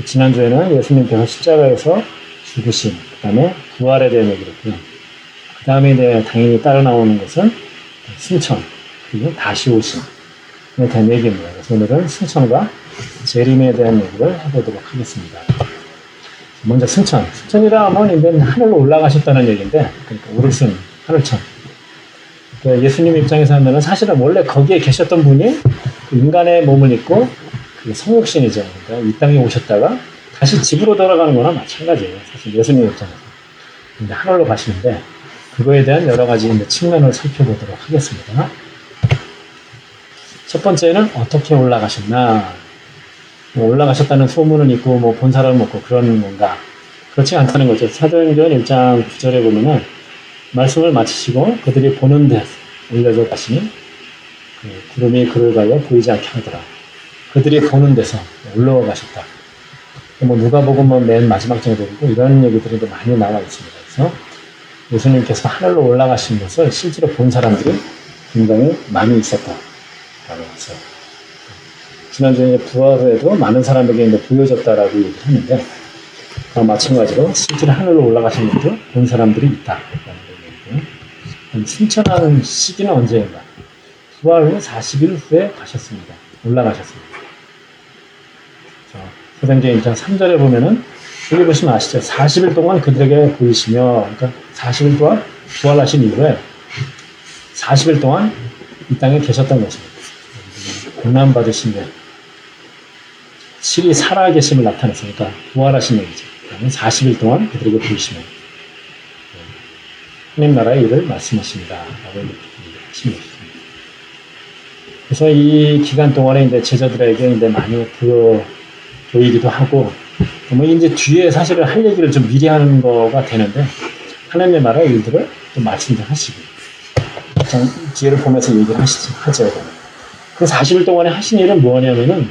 지난주에는 예수님께서 십자가에서 죽으신, 그 다음에 부활에 대한 얘기를 했고요. 그 다음에 이제 당연히 따라 나오는 것은 승천, 그리고 다시 오심에 대한 얘기입니다. 그래서 오늘은 승천과 재림에 대한 얘기를 해보도록 하겠습니다. 먼저 승천. 승천이라 하면 이제 하늘로 올라가셨다는 얘기인데, 그러니까 오르신 하늘천. 예수님 입장에서 하면은 사실은 원래 거기에 계셨던 분이 인간의 몸을 입고 그 성육신이죠. 그러니까 이 땅에 오셨다가 다시 집으로 돌아가는 거나 마찬가지예요. 사실 예수님 입장에서. 근데 하늘로 가시는데 그거에 대한 여러 가지 측면을 살펴보도록 하겠습니다. 첫 번째는 어떻게 올라가셨나. 올라가셨다는 소문은 있고 본 사람은 없고 그런 건가. 그렇지 않다는 거죠. 사도행전 1장 9절에 보면은 말씀을 마치시고 그들이 보는 데 올려져 가시니 구름이 그를 가려 보이지 않게 하더라. 그들이 보는 데서 올라와 가셨다. 누가복음 맨 마지막 장에 보고 이런 얘기들이 많이 나와 있습니다. 그래서 예수님께서 하늘로 올라가신 것을 실제로 본 사람들이 굉장히 많이 있었다라고 했어요. 지난주에 부활 후에도 많은 사람에게 보여졌다라고 얘기했는데 마찬가지로 실제로 하늘로 올라가신 것도 본 사람들이 있다라는 얘기고요. 승천하는 시기는 언제인가? 부활 후 40일 후에 가셨습니다. 올라가셨습니다. 사도행전 1장 3절에 보면은 여기 보시면 아시죠? 40일 동안 그들에게 보이시며, 그러니까 40일 동안 부활하신 이후에 40일 동안 이 땅에 계셨던 것입니다. 고난받으신 데 실이 살아계심을 나타냈으니까 부활하신 얘기죠. 그러면 40일 동안 그들에게 보이시며 하나님 나라의 일을 말씀하십니다. 라고 이렇게 하신 것입니다. 그래서 이 기간 동안에 이제 제자들에게 이제 많이 보이기도 하고, 이제 뒤에 사실은 할 얘기를 좀 미리 하는 거가 되는데, 하나님의 나라의 일들을 또 말씀도 하시고, 뒤를 보면서 얘기를 하죠. 그 40일 동안에 하신 일은 뭐냐면은,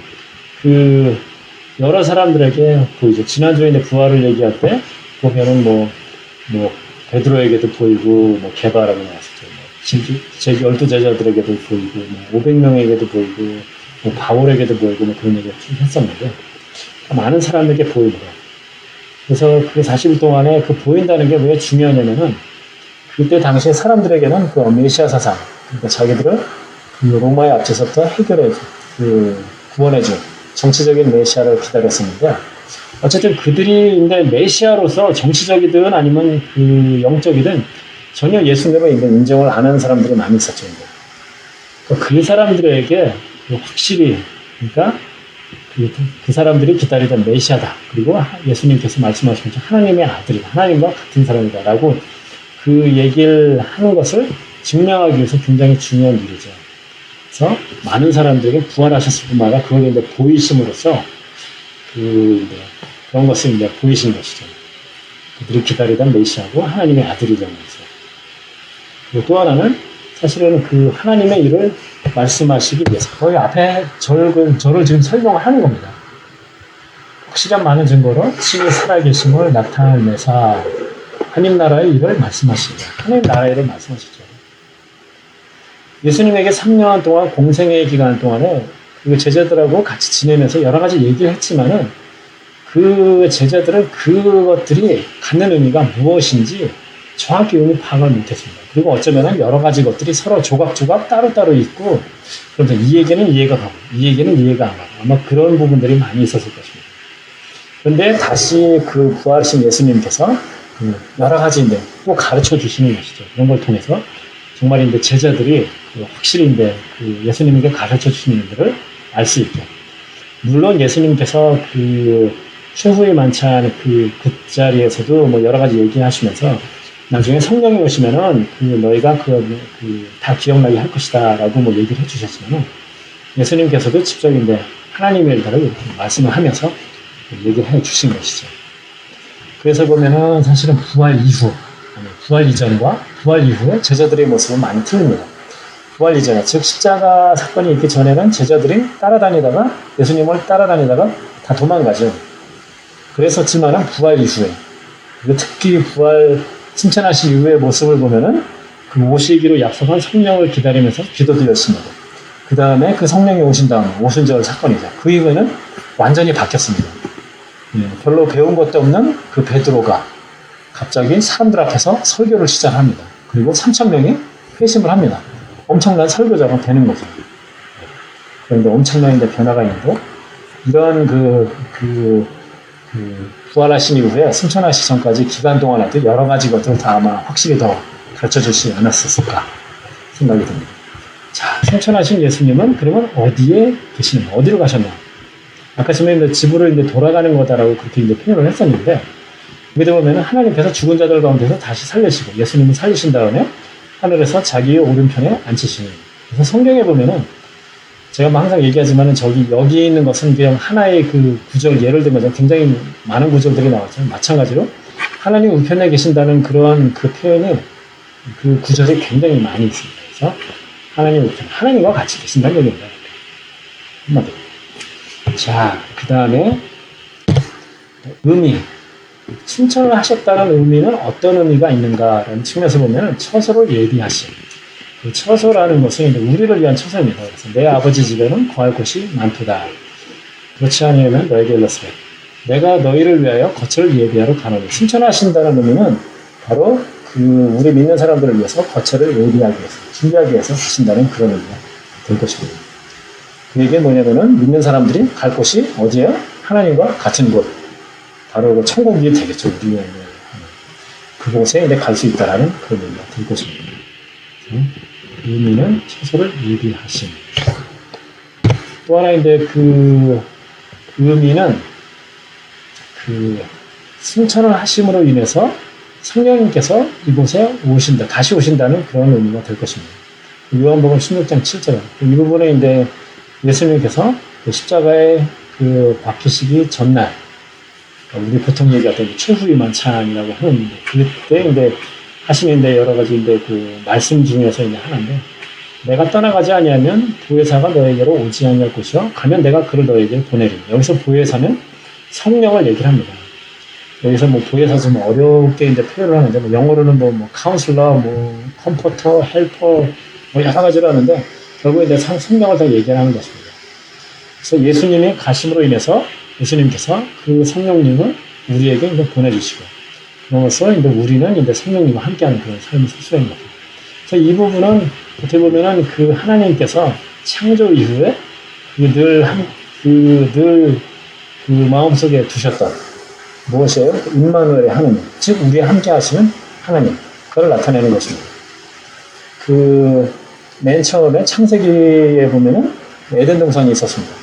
여러 사람들에게 보이죠. 지난주에 이제 부활을 얘기할 때, 보면은 베드로에게도 보이고, 개바라고 나왔었죠. 제 12제자들에게도 보이고, 500명에게도 보이고, 바울에게도 보이고, 그런 얘기를 좀 했었는데, 많은 사람에게 보이는 거예요. 그래서 그 40일 동안에 그 보인다는 게 왜 중요하냐면은, 그때 당시에 사람들에게는 그 메시아 사상, 그러니까 자기들을 로마의 앞에서부터 해결해줘, 구원해줘, 정치적인 메시아를 기다렸었는데, 어쨌든 그들이 근데 메시아로서 정치적이든 아니면 영적이든 전혀 예수님을 인정을 안 하는 사람들이 많이 있었죠. 그 사람들에게 확실히, 그러니까 그 사람들이 기다리던 메시아다. 그리고 예수님께서 말씀하신 것처럼 하나님의 아들이다. 하나님과 같은 사람이다. 라고 그 얘기를 하는 것을 증명하기 위해서 굉장히 중요한 일이죠. 그래서 많은 사람들에게 부활하셨을 뿐만 아니라 그걸 이제 보이심으로써 그런 것을 이제 보이신 것이죠. 그들이 기다리던 메시아고 하나님의 아들이라는 거죠. 그리고 또 하나는 사실은 그 하나님의 일을 말씀하시기 위해서 거의 앞에 저를 지금 설명을 하는 겁니다. 확실한 많은 증거로 친히 살아계심을 나타내사 하나님 나라의 일을 말씀하시죠. 하나님 나라의 일을 말씀하시죠. 예수님에게 3년 동안 공생의 기간 동안에 그 제자들하고 같이 지내면서 여러 가지 얘기를 했지만은 그 제자들은 그것들이 갖는 의미가 무엇인지 정확히 의미 파악을 못했습니다. 그리고 어쩌면 여러 가지 것들이 서로 조각조각 따로따로 있고, 그러면서 이 얘기는 이해가 가고, 이 얘기는 이해가 안 가고, 아마 그런 부분들이 많이 있었을 것입니다. 그런데 다시 그 부활하신 예수님께서 여러 가지 또 가르쳐 주시는 것이죠. 그런 걸 통해서 정말 제자들이 확실히 예수님에게 가르쳐 주시는 일들을 알 수 있게. 물론 예수님께서 최후의 만찬 그 자리에서도 여러 가지 얘기하시면서 나중에 성령이 오시면은 너희가 다 기억나게 할 것이다 라고 얘기를 해주셨지만 예수님께서도 직접 하나님의 일들을 이렇게 말씀을 하면서 얘기를 해 주신 것이죠. 그래서 보면은 사실은 부활 이후, 부활 이전과 부활 이후에 제자들의 모습은 많이 틀립니다. 부활 이전에, 즉 십자가 사건이 있기 전에는 제자들이 예수님을 따라다니다가 다 도망가죠. 그랬었지만은 부활 이후에, 특히 부활 승천하신 이후의 모습을 보면은 그 오시기로 약속한 성령을 기다리면서 기도도 열심히 하고, 그 다음에 그 성령이 오신 다음에 오순절 사건이죠. 그 이후에는 완전히 바뀌었습니다. 별로 배운 것도 없는 그 베드로가 갑자기 사람들 앞에서 설교를 시작합니다. 그리고 3,000명이 회심을 합니다. 엄청난 설교자가 되는 거죠. 그런데 엄청난 변화가 있는데, 이런 부활하신 이후에 승천하시기 전까지 기간 동안에도 여러 가지 것들을 다 아마 확실히 더 가르쳐 주시지 않았었을까 생각이 듭니다. 자, 승천하신 예수님은 그러면 어디에 계시는가? 어디로 가셨나? 아까 전에 집으로 돌아가는 거다라고 그렇게 표현을 했었는데, 여기도 보면 하나님께서 죽은 자들 가운데서 다시 살리시고, 예수님을 살리신 다음에 하늘에서 자기의 오른편에 앉히시는. 그래서 성경에 보면은 제가 항상 얘기하지만은 여기 있는 것은 그냥 하나의 그 구절, 예를 들면 굉장히 많은 구절들이 나왔죠. 마찬가지로 하나님 우편에 계신다는 그런 그 표현이, 그 구절이 굉장히 많이 있습니다. 그래서 하나님 우편, 하나님과 같이 계신다는 얘기입니다. 한마디로. 자, 그 다음에 의미. 승천을 하셨다는 의미는 어떤 의미가 있는가라는 측면에서 보면 처소를 예비하심. 그 처소라는 것은 우리를 위한 처소입니다. 그래서 내 아버지 집에는 거할 곳이 많도다. 그렇지 아니하면 너에게 일렀으되 내가 너희를 위하여 거처를 예비하러 가노니. 승천하신다는 의미는 바로 우리 믿는 사람들을 위해서 거처를 예비하기 위해서, 준비하기 위해서 하신다는 그런 의미가 될 것입니다. 그게 뭐냐면은 믿는 사람들이 갈 곳이 어디에? 하나님과 같은 곳. 바로 그 천국이 되겠죠. 우리의 그곳에 갈 수 있다라는 그런 의미가 될 것입니다. 의미는 처소를 예비하심. 또 하나 그 의미는 승천을 하심으로 인해서 성령님께서 이곳에 오신다, 다시 오신다는 그런 의미가 될 것입니다. 요한복음 16장 7절. 이 부분에 예수님께서 십자가에 박히시기 전날, 우리 보통 얘기하던 최후의 만찬이라고 하는데, 그때 하시는데 여러 가지 그 말씀 중에서 하나인데, 내가 떠나가지 아니하면 보혜사가 너에게로 오지 아니할 것이요 가면 내가 그를 너에게 보내리니. 여기서 보혜사는 성령을 얘기를 합니다. 여기서 보혜사 좀 어렵게 표현을 하는데, 영어로는 카운슬러, 컴포터, 헬퍼, 여러 가지로 하는데, 결국에 성령을 다 얘기하는 것입니다. 그래서 예수님이 가심으로 인해서 예수님께서 그 성령님을 우리에게 보내주시고, 그래서 우리는 성령님과 함께하는 그런 삶을 살 수 있는 겁니다. 그래서 이 부분은 어떻게 보면은 그 하나님께서 창조 이후에 늘 마음속에 두셨던 무엇이에요? 임마누엘의 하나님, 즉 우리와 함께하시는 하나님, 그걸 나타내는 것입니다. 맨 처음에 창세기에 보면은 에덴 동산이 있었습니다.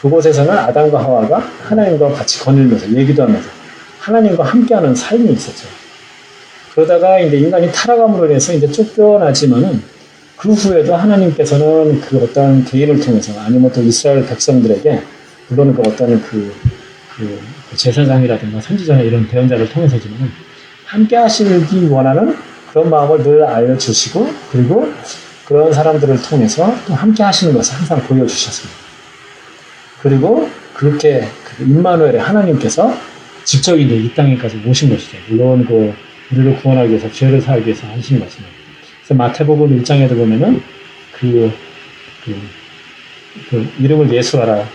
그곳에서는 아담과 하와가 하나님과 같이 거닐면서 얘기도 하면서 하나님과 함께하는 삶이 있었죠. 그러다가 인간이 타락함으로 인해서 쫓겨나지만은 그 후에도 하나님께서는 그 어떤 개인을 통해서, 아니면 또 이스라엘 백성들에게, 물론 그 어떤 제사장이라든가 선지자나 이런 대언자를 통해서지만 함께 하시기 원하는 그런 마음을 늘 알려주시고, 그리고 그런 사람들을 통해서 또 함께 하시는 것을 항상 보여주셨습니다. 그리고 그렇게 임마누엘의 하나님께서 직접 이 땅에까지 오신 것이죠. 물론 우리를 구원하기 위해서, 죄를 사하기 위해서 하신 것입니다. 그래서 마태복음 1장에도 보면은 이름을 예수하라,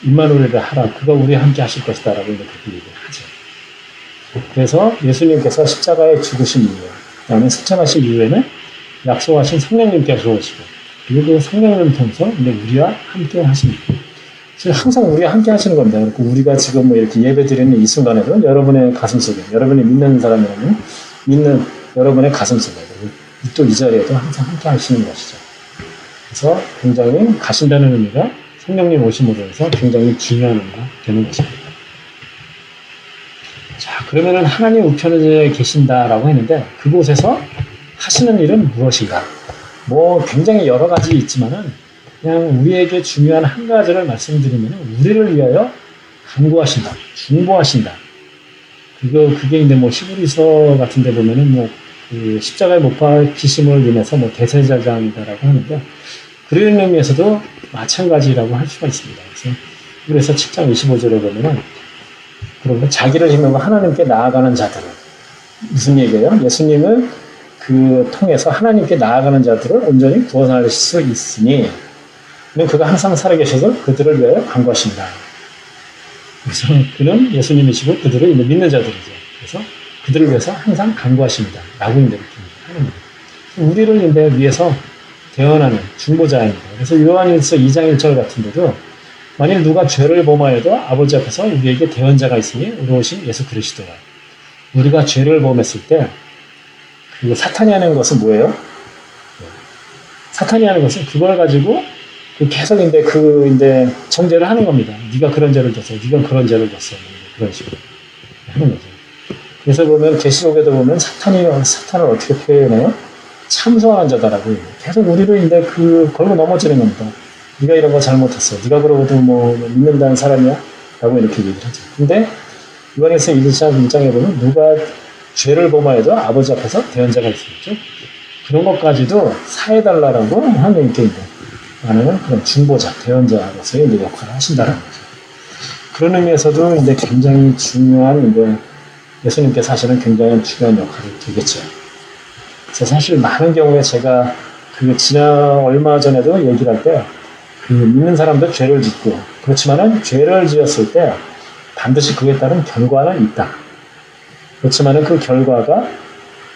임마누엘을 하라, 그가 우리와 함께 하실 것이다라고 그렇게 얘기하죠. 그래서 예수님께서 십자가에 죽으신 이후에, 그다음에 승천하신 이후에는 약속하신 성령님께서 오시고, 그리고 그 성령님을 통해서 우리와 함께 하십니다. 항상 우리와 함께 하시는 겁니다. 그리고 우리가 지금 이렇게 예배 드리는 이 순간에도 여러분의 가슴 속에, 여러분이 믿는 사람이라면 믿는 여러분의 가슴 속에, 또 이 자리에도 항상 함께 하시는 것이죠. 그래서 굉장히 가신다는 의미가 성령님 오심으로 해서 굉장히 중요한 의미가 되는 것입니다. 자, 그러면은 하나님 우편에 계신다라고 했는데, 그곳에서 하시는 일은 무엇인가? 굉장히 여러 가지 있지만은, 그냥 우리에게 중요한 한 가지를 말씀드리면, 우리를 위하여 간구하신다, 중보하신다. 그게 히브리서 같은 데 보면은 십자가에 못 박히심을 인해서 대제사장이다라고 하는데, 그런 의미에서도 마찬가지라고 할 수가 있습니다. 그래서 7장 25절에 보면은, 그러면 자기를 힘으로 하나님께 나아가는 자들을, 무슨 얘기예요? 예수님을 통해서 하나님께 나아가는 자들을 온전히 구원하실 수 있으니, 그가 항상 살아계셔서 그들을 위하여 간구하신다. 그래서 그는 예수님이시고 그들을 이제 믿는 자들이죠. 그래서 그들을 위해서 항상 간구하십니다. 라고 이제 이렇게 하는 거예요. 우리를 이제 위해서 대언하는 중보자입니다. 그래서 요한일서 2장 1절 같은 데도 만일 누가 죄를 범하여도 아버지 앞에서 우리에게 대언자가 있으니 의로우신 예수 그리스도라. 우리가 죄를 범했을 때 그 사탄이 하는 것은 뭐예요? 사탄이 하는 것은 그걸 가지고 계속 이제 정죄를 하는 겁니다. 네가 그런 죄를 졌어, 네가 그런 죄를 졌어, 그런 식으로 하는 거죠. 그래서 보면 계시록에도 보면 사탄을 어떻게 표현해요? 참소하는 자다라고 해요. 계속 우리를 이제 걸고 넘어지는 겁니다. 네가 이런 거 잘못했어. 네가 그러고도 뭐 믿는다는 사람이야? 라고 이렇게 얘기를 하죠. 근데 요한일서 1장에 보면 누가 죄를 범하여도 아버지 앞에서 대언자가 있었죠. 그런 것까지도 사해달라라고 하는 게 많은 그런 중보자, 대언자로서의 이제 역할을 하신다는 거죠. 그런 의미에서도 이제 굉장히 중요한 예수님께서 하시는 굉장히 중요한 역할을 되겠죠. 그래서 사실 많은 경우에 제가 얼마 전에도 얘기를 할 때 믿는 사람도 죄를 짓고 그렇지만은 죄를 지었을 때 반드시 그에 따른 결과는 있다. 그렇지만은 그 결과가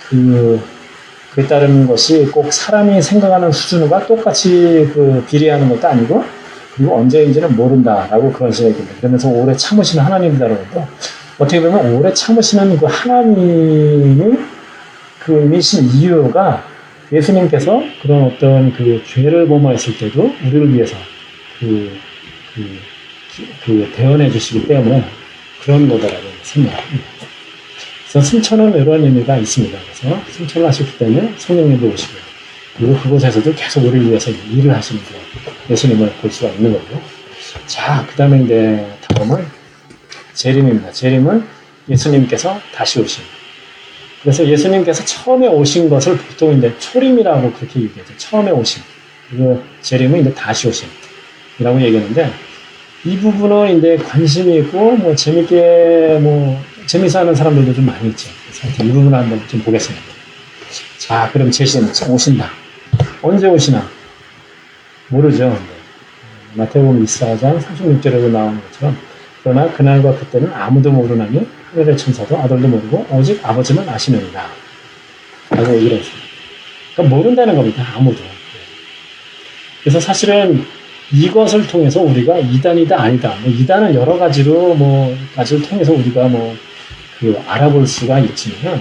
그에 따른 것이 꼭 사람이 생각하는 수준과 똑같이 비례하는 것도 아니고 그리고 언제인지는 모른다라고 그런 식으로 얘기합니다. 그러면서 오래 참으시는 하나님이라고 해도 어떻게 보면 오래 참으시는 그 하나님이 이신 이유가 예수님께서 그런 어떤 죄를 범하였을 때도 우리를 위해서 대언해 주시기 때문에 그런 거다라고 생각합니다. 그래서 승천은 이런 의미가 있습니다. 그래서 승천을 하셨기 때문에 성령님도 오시고요. 그리고 그곳에서도 계속 우리를 위해서 일을 하시는 예수님을 볼 수가 있는 거고요. 자, 그 다음에 이제 다음은 재림입니다. 재림은 예수님께서 다시 오심. 그래서 예수님께서 처음에 오신 것을 보통 이제 초림이라고 그렇게 얘기하죠. 처음에 오심. 그리고 재림은 이제 다시 오심이라고 얘기하는데 이 부분은 이제 관심이 있고 재미있어 하는 사람들도 좀 많이 있죠. 그래서 이 부분을 한번 좀 보겠습니다. 자, 그럼 제시는 오신다. 언제 오시나? 모르죠. 마태복음 24장 36절에도 나오는 것처럼 그러나 그날과 그때는 아무도 모르나니 하늘의 천사도 아들도 모르고 오직 아버지만 아시느니라 라고 얘기를 했습니다. 그러니까 모른다는 겁니다. 아무도. 그래서 사실은 이것을 통해서 우리가 이단이다 아니다. 이단은 여러 가지로 가지를 통해서 우리가 알아볼 수가 있지만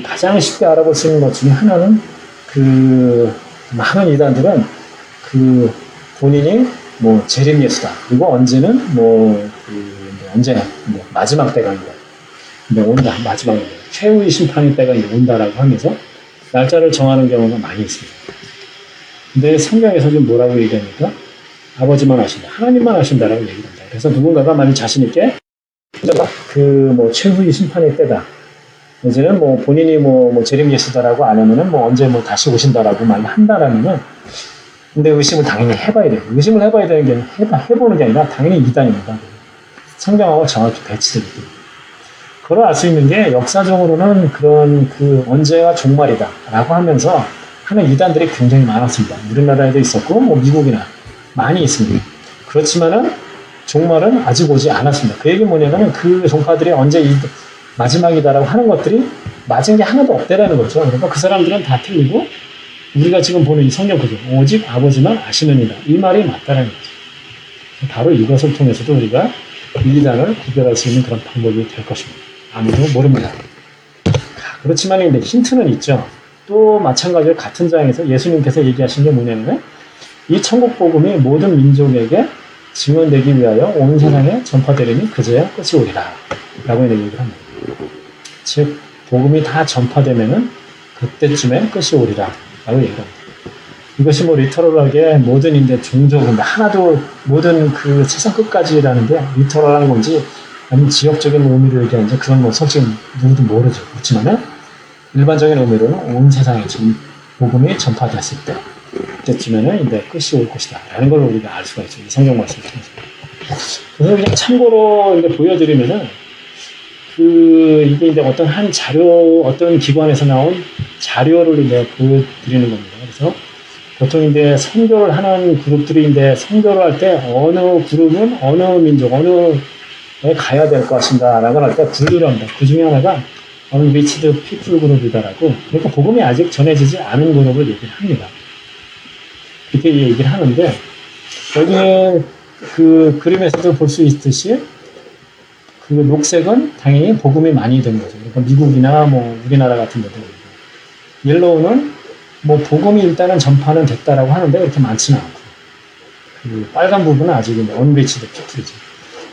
가장 쉽게 알아볼 수 있는 것 중에 하나는 많은 이단들은 본인이 재림 예수다. 그리고 언제는 언제 마지막 때가 온다. 마지막 최후의 심판의 때가 온다라고 하면서 날짜를 정하는 경우가 많이 있습니다. 근데 성경에서 좀 뭐라고 얘기합니까? 아버지만 아신다. 하나님만 아신다라고 얘기를 한다. 그래서 누군가가 많이 자신있게 최후의 심판의 때다. 이제는 본인이 재림 예수다라고 안 하면은 언제 다시 오신다라고 말 한다라면은 근데 의심을 당연히 해봐야 돼요. 의심을 해봐야 되는 게 해보는 게 아니라 당연히 이단입니다. 성경하고 정확히 배치되기 때문에. 그걸 알 수 있는 게 역사적으로는 그런 언제가 종말이다라고 하면서 하는 이단들이 굉장히 많았습니다. 우리나라에도 있었고 미국이나 많이 있습니다. 그렇지만은 종말은 아직 오지 않았습니다. 그 얘기는 뭐냐면은 그 종파들이 언제 마지막이다라고 하는 것들이 맞은 게 하나도 없대라는 거죠. 그러니까 그 사람들은 다 틀리고 우리가 지금 보는 이 성경 구조 오직 아버지만 아시느니라 이 말이 맞다라는 거죠. 바로 이것을 통해서도 우리가 이단을 구별할 수 있는 그런 방법이 될 것입니다. 아무도 모릅니다. 그렇지만 이제 힌트는 있죠. 또 마찬가지로 같은 장에서 예수님께서 얘기하신 게 뭐냐면 이 천국 복음이 모든 민족에게 증언되기 위하여 온 세상에 전파되려니 그제야 끝이 오리라 라고 얘기를 합니다. 즉 복음이 다 전파되면은 그때쯤에 끝이 오리라 라고 얘기를 합니다. 이것이 리터럴하게 모든 종족인데 하나도 모든 세상 끝까지라는 게 리터럴한 건지 아니면 지역적인 의미를 얘기하는지 그런 건 솔직히 누구도 모르죠. 그렇지만은 일반적인 의미로는 온 세상에 복음이 전파됐을 때 그때쯤에는 끝이 올 것이다 라는 걸 우리가 알 수가 있죠. 이 성경 말씀을 통해서. 그래서 그냥 참고로 보여드리면은 이게 어떤 한 자료, 어떤 기관에서 나온 자료를 보여드리는 겁니다. 그래서 보통 선교를 하는 그룹들이 선교를 할 때 어느 그룹은 어느 민족, 어느 가야 될 것인가라고 할 때 분류를 합니다. 그 중에 하나가 unreached people 그룹이다라고. 그러니까 복음이 아직 전해지지 않은 그룹을 얘기를 합니다. 이렇게 얘기를 하는데 여기에 그 그림에서도 볼 수 있듯이 그 녹색은 당연히 복음이 많이 된 거죠. 그러니까 미국이나 뭐 우리나라 같은 데도. 옐로우는 뭐 복음이 일단은 전파는 됐다라고 하는데 그렇게 많지는 않고. 그 빨간 부분은 아직 unreached people이죠.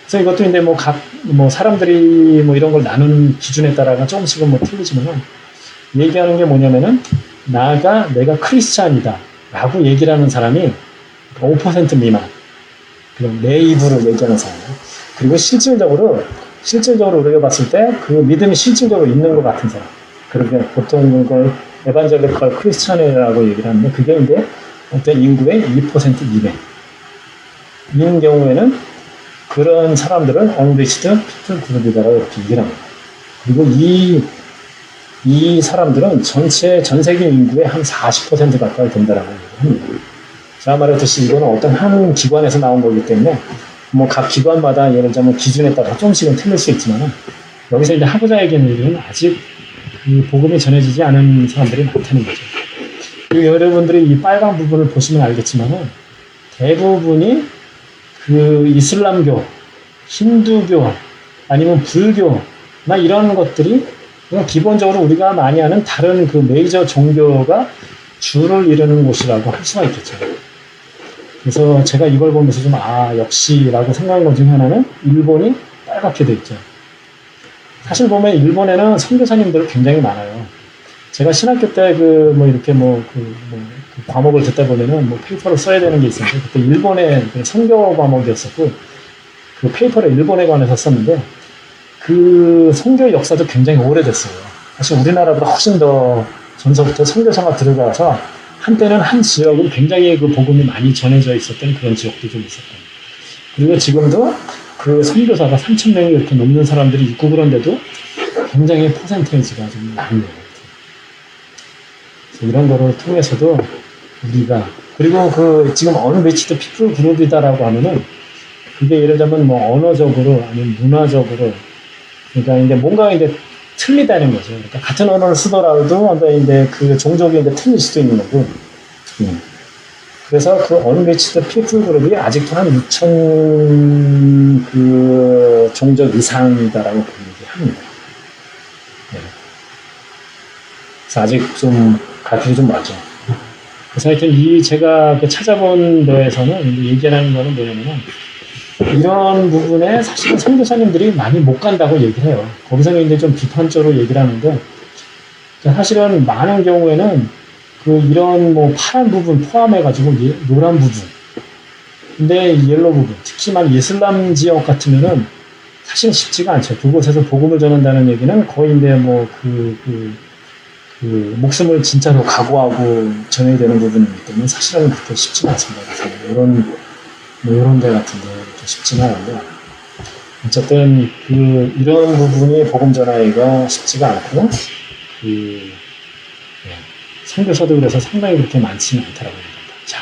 그래서 이것도 이제 뭐 뭐 사람들이 뭐 이런 걸 나누는 기준에 따라가 조금씩은 뭐 틀리지만은 얘기하는 게 뭐냐면은 내가 크리스찬이다 라고 얘기를 하는 사람이 5% 미만. 그럼 내 입으로 얘기하는 사람. 그리고 실질적으로 우리가 봤을 때 그 믿음이 실질적으로 있는 것 같은 사람. 그러게 보통 그걸 에반젤리컬 크리스찬이라고 얘기를 하는데 그게 이제 어떤 인구의 2% 이내인 경우에는 그런 사람들은 unreached people 그룹이다라고 이렇게 얘기를 합니다. 그리고 이 사람들은 전 세계 인구의 한 40% 가까이 된다라고 얘기를 합니다. 제가 말했듯이 이거는 어떤 한 기관에서 나온 거기 때문에 뭐 각 기관마다 예를 들자면 기준에 따라 조금씩은 틀릴 수 있지만 여기서 이제 하고자 얘기하는 일은 아직 그 복음이 전해지지 않은 사람들이 많다는 거죠. 그리고 여러분들이 이 빨간 부분을 보시면 알겠지만 대부분이 그 이슬람교, 힌두교, 아니면 불교나 이런 것들이 그냥 기본적으로 우리가 많이 아는 다른 그 메이저 종교가 주를 이루는 곳이라고 할 수가 있겠죠. 그래서 제가 이걸 보면서 좀 역시라고 생각한 것 중에 하나는 일본이 빨갛게 돼 있죠. 사실 보면 일본에는 선교사님들 굉장히 많아요. 제가 신학교 때 그 과목을 듣다 보면은 뭐 페이퍼를 써야 되는 게 있었는데 그때 일본의 그 선교 과목이었었고 그 페이퍼를 일본에 관해서 썼는데 그 선교 역사도 굉장히 오래됐어요. 사실 우리나라보다 훨씬 더 전서부터 선교사가 들어가서 한때는 한 지역은 굉장히 그 복음이 많이 전해져 있었던 그런 지역도 좀 있었고 그리고 지금도 그 선교사가 3,000명이 이렇게 넘는 사람들이 있고 그런데도 굉장히 퍼센테이지가 좀 많네요. 이런 거를 통해서도 우리가 그리고 그 지금 unreached people 그룹이다라고 하면은 그게 예를 들면 뭐 언어적으로 아니면 문화적으로 그러니까 이제 뭔가 이제 틀리다는 거죠. 그러니까 같은 언어를 쓰더라도 이제 그 종족이 이제 틀릴 수도 있는 거고. 그래서 그 unreached people 그룹이 아직도 한 2,000 그 종족 이상이다라고 얘기합니다. 네. 그래서 아직 좀 갈 길이 좀 맞죠. 그래서 하여튼 제가 찾아본 거에서는 얘기하는 거는 뭐냐면은 이런 부분에 사실은 선교사님들이 많이 못 간다고 얘기를 해요. 거기서는 이제 좀 비판적으로 얘기를 하는데 사실은 많은 경우에는 그 이런 뭐 파란 부분 포함해가지고 노란 부분 근데 옐로우 부분 특히만 이슬람 지역 같으면은 사실은 쉽지가 않죠. 그곳에서 복음을 전한다는 얘기는 거의 이제 뭐 그 목숨을 진짜로 각오하고 전해야 되는 부분이기 때문에 사실은 그렇게 쉽지가 않습니다. 이런 데 같은데 쉽지는 않은데 어쨌든 이런 부분이 복음 전하기가 쉽지가 않고 선교사도 그래서 상당히 그렇게 많지는 않다라고 합니다. 자,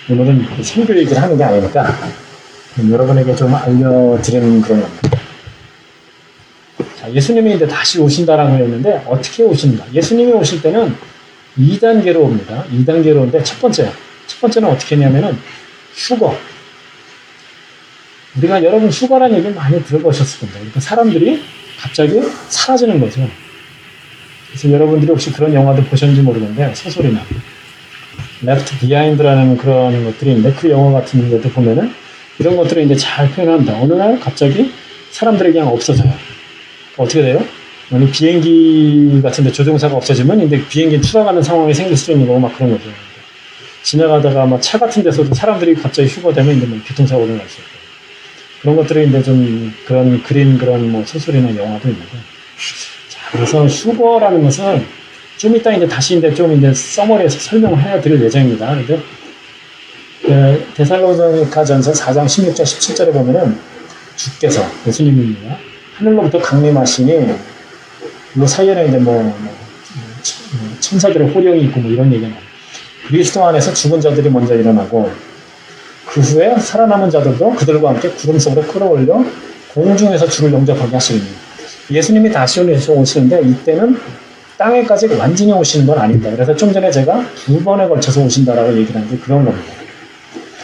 오늘은 선교 얘기를 하는 게 아니니까 여러분에게 좀 알려드리는 그런 겁니다. 자, 예수님이 이제 다시 오신다라고 했는데 어떻게 오신다? 예수님이 오실 때는 2단계로 옵니다. 2단계로 오는데 첫 번째는 어떻게 했냐면은 휴거. 우리가 여러분 휴거라는 얘기를 많이 들어보셨을 겁니다. 그러니까 사람들이 갑자기 사라지는 거죠. 그래서 여러분들이 혹시 그런 영화도 보셨는지 모르겠는데 소설이나 Left Behind라는 그런 것들이 있는데 그 영화 같은 것도 보면은 이런 것들을 이제 잘 표현합니다. 어느 날 갑자기 사람들이 그냥 없어져요. 어떻게 돼요? 아니 비행기 같은데 조종사가 없어지면 이제 비행기 추락하는 상황이 생길 수 있는 거고 막 그런 거죠. 지나가다가 막 차 같은 데서도 사람들이 갑자기 휴거되면 이제 뭐 교통사고가 날 수 있고 그런 것들이 이제 좀 그런 그런 뭐 소설이나 영화도 있는데 자, 그래서 휴거라는 것은 좀 이따 이제 다시 이제 좀 이제 서머리에서 설명을 해드릴 예정입니다. 그런데 데살로니가전서 4장 16절 17절에 보면은 주께서 예수님입니다. 하늘로부터 강림하시니 그 사이에는 이제 천사들의 호령이 있고 뭐 이런 얘기가 나와요. 그리스도 안에서 죽은 자들이 먼저 일어나고 그 후에 살아남은 자들도 그들과 함께 구름 속으로 끌어올려 공중에서 주를 영접하게 하시는 거예요. 예수님이 다시 오시는데 이때는 땅에까지 완전히 오시는 건 아닙니다. 그래서 좀 전에 제가 2번에 걸쳐서 오신다라고 얘기를 하는데 그런 겁니다.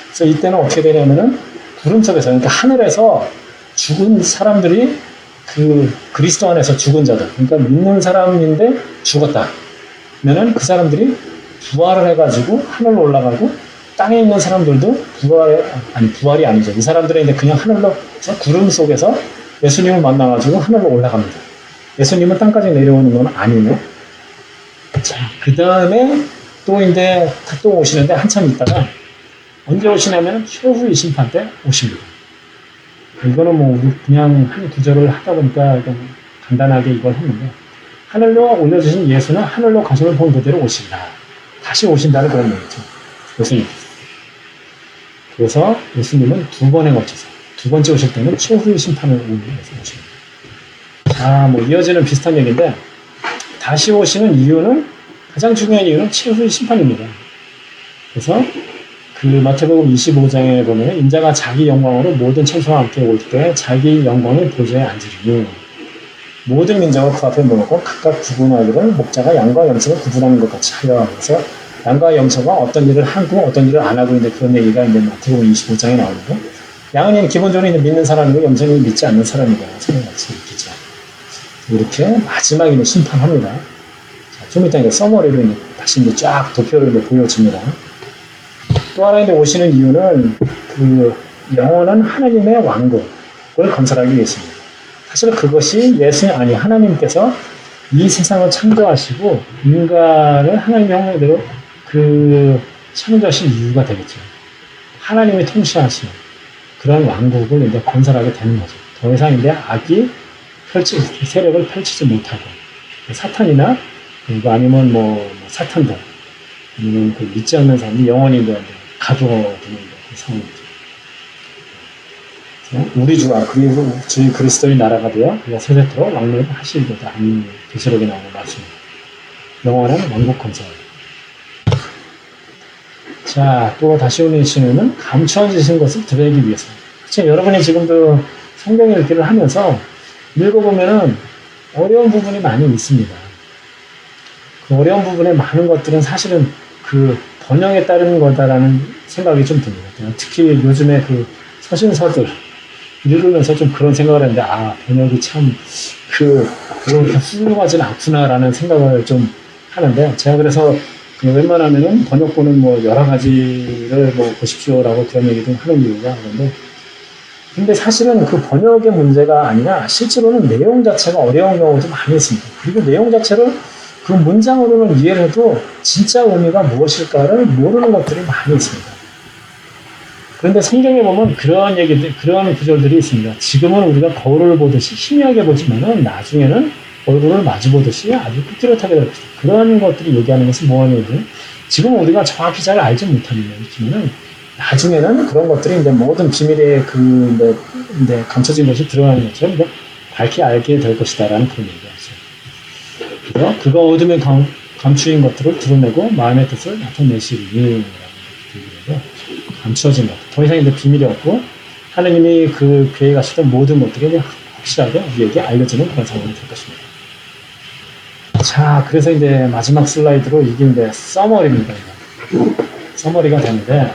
그래서 이때는 어떻게 되냐면은 구름 속에서, 그러니까 하늘에서 죽은 사람들이 그 그리스도 안에서 죽은 자들, 그러니까 믿는 사람인데 죽었다. 그러면은 그 사람들이 부활을 해가지고 하늘로 올라가고 땅에 있는 사람들도 부활이 아니죠. 이 사람들은 이제 그냥 하늘로 구름 속에서 예수님을 만나가지고 하늘로 올라갑니다. 예수님은 땅까지 내려오는 건 아니네. 자, 그 다음에 또 이제 또 오시는데 한참 있다가 언제 오시냐면 최후의 심판 때 오십니다. 이거는 뭐 우리 그냥 한 구절을 하다 보니까 간단하게 이걸 했는데 하늘로 올려주신 예수는 하늘로 가심을 본 그대로 오신다. 다시 오신다는 그런 얘기죠. 예수님. 그래서 예수님은 2번에 걸쳐서 두 번째 오실 때는 최후의 심판을 위해서 오십니다. 자, 뭐 이어지는 비슷한 얘기인데 다시 오시는 이유는 가장 중요한 이유는 최후의 심판입니다. 그래서 그 마태복음 25장에 보면 인자가 자기 영광으로 모든 천사와 함께 올 때 자기 영광의 보좌에 앉으리니 모든 민족을 그 앞에 모으고 각각 구분하기를 목자가 양과 염소를 구분하는 것 같이 하려 하면서 양과 염소가 어떤 일을 하고 어떤 일을 안 하고 있는데 그런 얘기가 이제 마태복음 25장에 나오는데 양은 기본적으로 이제 믿는 사람이고 염소는 믿지 않는 사람이다. 성경같이 읽히죠. 이렇게 마지막에 심판합니다. 자, 좀 이따 이제 서머리로 이제 다시 이제 쫙 도표로 이제 보여집니다. 또 하나 이제 오시는 이유는 그 영원한 하나님의 왕국을 건설하기 위해서입니다. 사실 그것이 하나님께서 이 세상을 창조하시고 인간을 하나님의 형상대로 그 창조하신 이유가 되겠죠. 하나님이 통치하시는 그런 왕국을 이제 건설하게 되는 거죠. 더 이상 이제 악이 세력을 펼치지 못하고 사탄이나 그리고 아니면 뭐 사탄들 아니면 그 믿지 않는 사람들이 영원히 가두어두는 그 상황이죠. 우리 주와 그리고 주의 그리스도의 나라가 되어 그가 세세토록 왕래를 하시리로다. 이 계시록에 나오는 말씀입니다. 영원한 왕국 건설. 자, 또 다시 오는 신우는 감추어지신 것을 드러내기 위해서. 그렇죠? 여러분이 지금도 성경 읽기를 하면서 읽어보면은 어려운 부분이 많이 있습니다. 그 어려운 부분에 많은 것들은 사실은 그 번역에 따른 거다라는 생각이 좀 듭니다. 특히 요즘에 그 서신서들 읽으면서 좀 그런 생각을 했는데, 번역이 참, 그렇게 훌륭하지는 않구나라는 생각을 좀 하는데, 제가 그래서 웬만하면은 번역본은 뭐 여러 가지를 뭐 보십시오라고 그런 얘기도 하는 이유가 그런데, 근데 사실은 그 번역의 문제가 아니라 실제로는 내용 자체가 어려운 경우도 많이 있습니다. 그리고 내용 자체를 그 문장으로는 이해를 해도 진짜 의미가 무엇일까를 모르는 것들이 많이 있습니다. 그런데 성경에 보면 그런 얘기들, 그런 구절들이 있습니다. 지금은 우리가 거울을 보듯이 희미하게 보지만은 나중에는 얼굴을 마주 보듯이 아주 뚜렷하게 될 것이다. 그런 것들이 얘기하는 것은 뭐냐면 지금 우리가 정확히 잘 알지 못하지만은 나중에는 그런 것들이 이제 모든 비밀의 이제 감춰진 것이 드러나는 것처럼 이제 밝게 알게 될 것이다라는 그런 얘기가 있어요. 그가 어둠에 감추인 것들을 드러내고 마음의 뜻을 나타내시리니 감추어진 것. 더 이상 이제 비밀이 없고 하느님이 그 계획하시던 모든 것들이 확실하게 우리에게 알려지는 그런 상황이 될 것입니다. 자, 그래서 이제 마지막 슬라이드로 이게 이제 서머리입니다. 서머리가 되는데,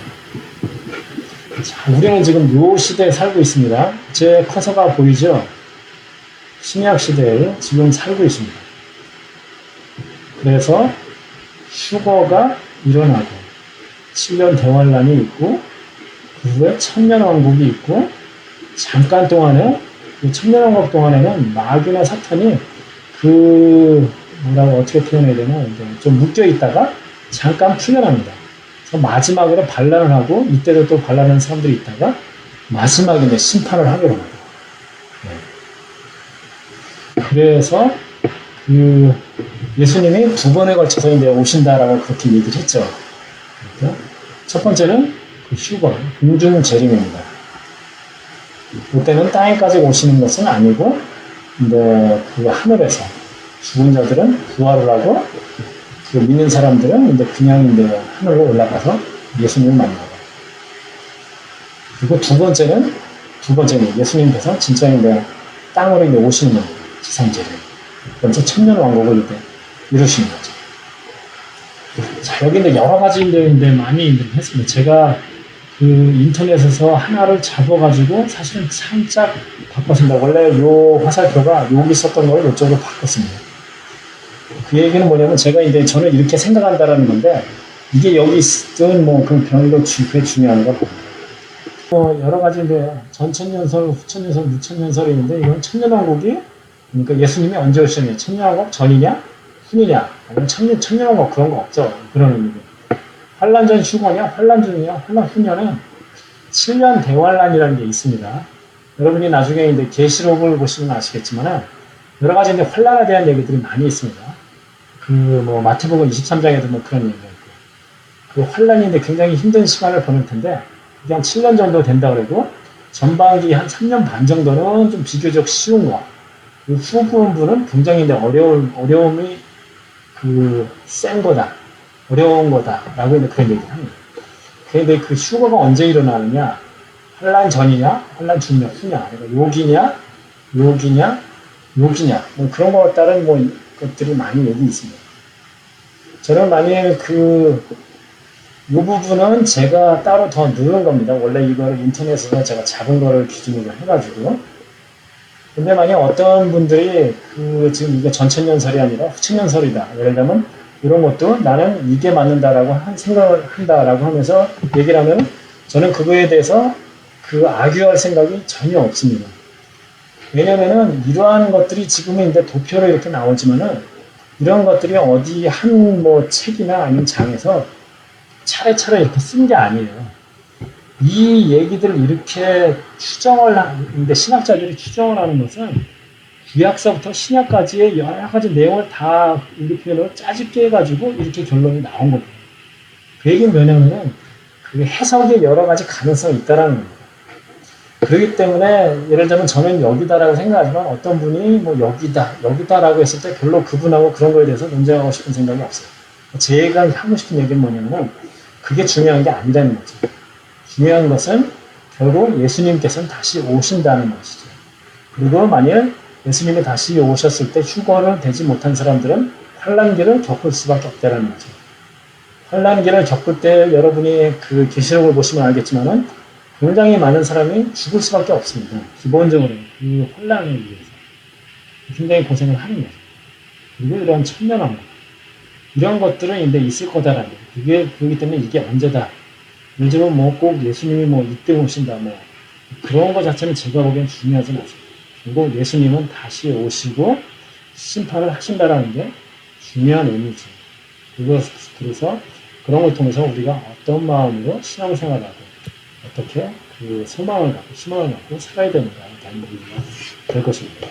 자, 우리는 지금 요 시대에 살고 있습니다. 제 커서가 보이죠? 신약 시대에 지금 살고 있습니다. 그래서 휴거가 일어나고 7년 대환란이 있고 그 후에 천년왕국이 있고 잠깐 동안에 그 천년왕국 동안에는 마귀나 사탄이 어떻게 표현해야 되나 좀 묶여 있다가 잠깐 풀려납니다. 그래서 마지막으로 반란을 하고 이때도 또 반란하는 사람들이 있다가 마지막에 이제 심판을 하게 됩니다. 그래서 예수님이 2번에 걸쳐서 이제 오신다라고 그렇게 얘기를 했죠. 첫 번째는 휴거, 공중 재림입니다. 이때는 땅에까지 오시는 것은 아니고, 이제 그 하늘에서 죽은 자들은 부활을 하고, 그 믿는 사람들은 이제 그냥 이제 하늘로 올라가서 예수님을 만나고. 그리고 두 번째는 두 번째는 예수님께서 진짜 이제 땅으로 이제 오시는 겁니다. 지상제를. 그러면서 천년 왕국을 이제 이루시는 거죠. 자, 여기 이제 여러 가지 이제 많이 했습니다. 제가 그 인터넷에서 하나를 잡아가지고 사실은 살짝 바꿨습니다. 원래 요 화살표가 여기 있었던 걸 이쪽으로 바꿨습니다. 그 얘기는 뭐냐면 제가 이제 저는 이렇게 생각한다라는 건데 이게 여기 있든 뭐 그 별로 그게 중요한 건 여러 가지 이제 전천년설, 후천년설, 무천년설이 있는데 이건 천년왕국이 그러니까 예수님이 언제 오셨냐? 천년왕국 전이냐? 후이냐? 아니면 천년왕국 그런 거 없죠. 그런 의미고. 환란 전 휴거냐? 환란 중이냐? 환란 후냐는 7년 대환란이라는 게 있습니다. 여러분이 나중에 이제 계시록을 보시면 아시겠지만은 여러 가지 이제 환란에 대한 얘기들이 많이 있습니다. 그 뭐 마태복음 23장에도 뭐 그런 얘기가 있고 그 환란인데 굉장히 힘든 시간을 보낼 텐데 그게 한 7년 정도 된다 그러고 전반기 한 3년 반 정도는 좀 비교적 쉬운 거. 그 후반부는 굉장히 이제 어려움이 그 센 거다. 어려운 거다라고 이제 그런 얘기를 합니다. 그런데 그 휴거가 언제 일어나느냐? 환란 전이냐? 환란 중이냐? 후냐? 그러니까 욕이냐? 뭐 그런 것에 따른 뭐 것들이 많이 여기 있습니다. 저는 만약에 이 부분은 제가 따로 더 넣은 겁니다. 원래 이거를 인터넷에서 제가 작은 거를 기준으로 해가지고. 근데 만약 어떤 분들이 지금 이게 전천년설이 아니라 후천년설이다. 예를 들면 이런 것도 나는 이게 맞는다라고 생각을 한다라고 하면서 얘기를 하면 저는 그거에 대해서 악유할 생각이 전혀 없습니다. 왜냐면은 이러한 것들이 지금은 이제 도표로 이렇게 나오지만은 이런 것들이 어디 한 뭐 책이나 아니면 장에서 차례차례 이렇게 쓴 게 아니에요. 이 얘기들을 이렇게 추정을 하는데 신학자들이 추정을 하는 것은 구약서부터 신약까지의 여러 가지 내용을 다 우리 표현으로 짜집게 해가지고 이렇게 결론이 나온 겁니다. 그 얘기는 뭐냐면은 그 해석에 여러 가지 가능성이 있다라는 겁니다. 그렇기 때문에 예를 들면 저는 여기다라고 생각하지만 어떤 분이 뭐 여기다라고 했을 때 별로 그분하고 그런 거에 대해서 논쟁하고 싶은 생각이 없어요. 제가 하고 싶은 얘기는 뭐냐면은 그게 중요한 게 아니라는 거죠. 중요한 것은 결국 예수님께서는 다시 오신다는 것이죠. 그리고 만일 예수님이 다시 오셨을 때 휴거를 되지 못한 사람들은 환란기를 겪을 수밖에 없다는 거죠. 환란기를 겪을 때 여러분이 그 계시록을 보시면 알겠지만은 굉장히 많은 사람이 죽을 수밖에 없습니다. 기본적으로 그 환란을 위해서 굉장히 고생을 하는 거죠. 그리고 이런 천년왕국 이런 것들은 이제 있을 거다라는 거예요. 그렇기 때문에 이게 언제다. 요즘은 뭐 꼭 예수님이 뭐 이때 오신다 뭐 그런 거 자체는 제가 보기엔 중요하지 않습니다. 그리고 예수님은 다시 오시고 심판을 하신다라는 게 중요한 의미죠. 그래서 그런 걸 통해서 우리가 어떤 마음으로 신앙생활하고 어떻게 그 소망을 갖고 희망을 갖고 살아야 되는가에 대한 얘기가 될 것입니다.